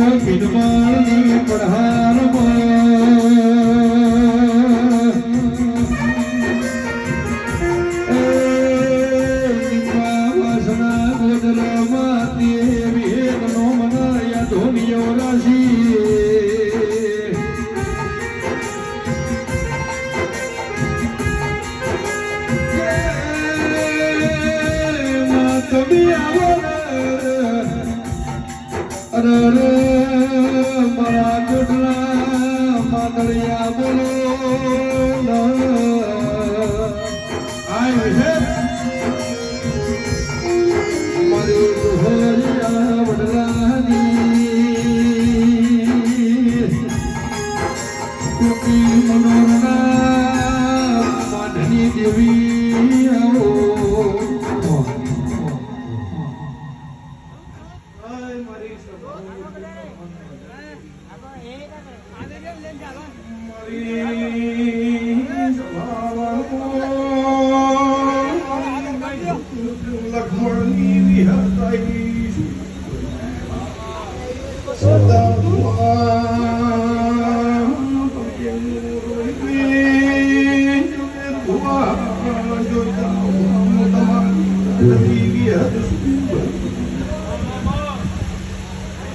પીડમાળની પઢારમાં વાસના ગોદરામાં દેવી એકનો મનાયા ધોનીઓ રાશી તમે આવો અરે મારા ગોડલા માદળિયા બોલો મારી ગુહરિયા વડલાની ટૂંકી મનોરના માધની દેવી આવો લક્ષ્મણની વિહતાઈ સદા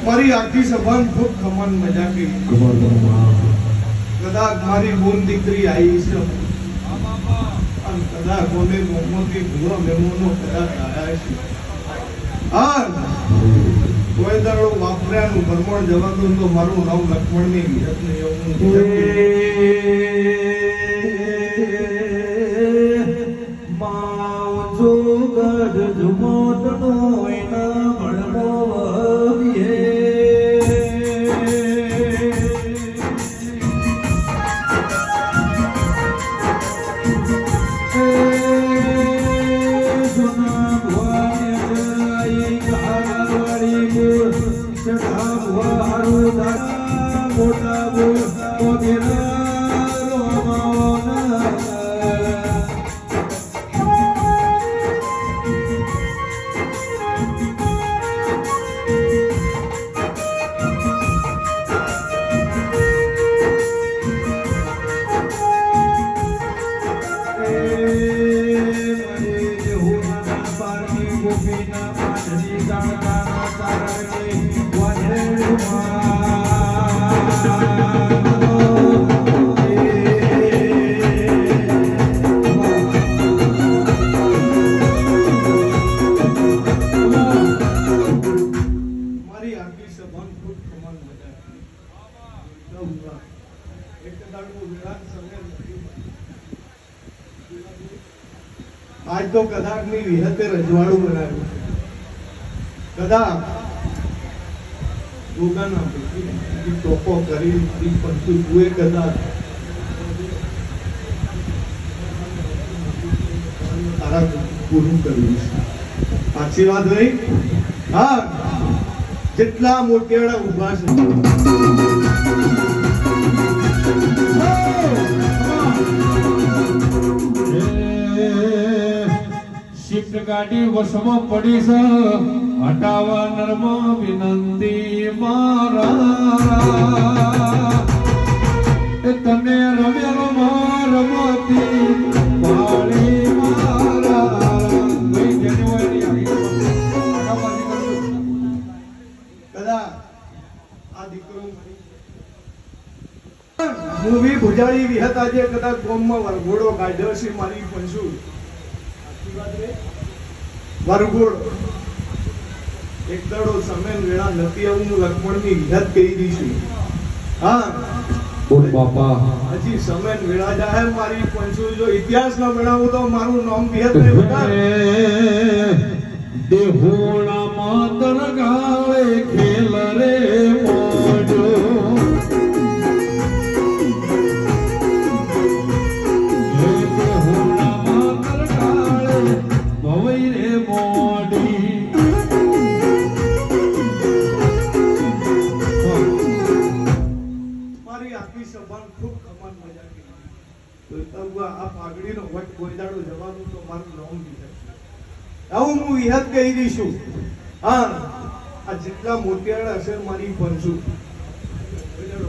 મારી આખી સભાન ખૂબ ખમણ મજા કરી કદાચ મારી બોન દીકરી આવી છે અને કદાચ કોને મોહમ્મદની ભૂલો મેમોનો કદાચ આવ્યા છે હા કોઈ દાડો વાપર્યાનું ભરમણ જવાનું તો મારું નામ લક્ષ્મણની વિહત ને એવું માવજો ગઢ જુમોટનો એના ભણવો આજ તો કદાચ ની વિહતે રજવાડું બનાવ્યું છે કદાચ દુકાના ટોપો કરી પછી તું કદાચ તારા પૂરું કર્યું છે સાચી વાત નહીં હા જેટલા મોટિયાળા ઉભા છે શિફ્ટ ગાડી વશમાં પડી છે હટાવા નરમાં વિનંતી મારા તને રમેલો રમતી વાળી મારા જાન્યુઆરી કદા આ દીકરો મૂવી ભુજાળી વિહત આજે કદાચ ગોમમાં વરઘોડો કાઢ્યો છે મારી પંસુ વરઘોડ એક દડો સમય વેળા નથી આવું હું લક્ષ્મણની વિહત કહી દઈશું હા બોલ બાપા હજી સમય વેળા જાય મારી પંસુ જો ઇતિહાસ ના બનાવું તો મારું નામ વિહત નહીં બતા દેહોણા માતર ગાવે ખેલ રે મોજો આ પાઘડીનો વટ ગોઈદાડો જવાનું તો મારું નામ વિહત આવું હું વિહત કહી દઈશું હા આ જેટલા મોતિયાળા હશે મારી પંચું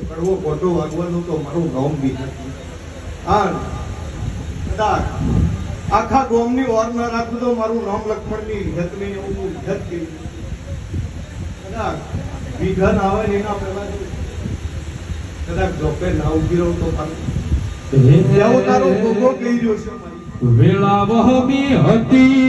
કડવો કોટો વાગવાનો તો મારું નામ બી નથી. હા કદાચ આખા ગોમની ઓર ના રાખું તો મારું નામ લક્ષ્મણની વિગત નહીં એવું હું વિગત કરી. કદાચ વિઘન આવે ને એના પહેલા કદાચ જોપે ના ઉભી રહું તો પણ તારો ભોગો કહી રહ્યો છે મારી વેળા વહમી હતી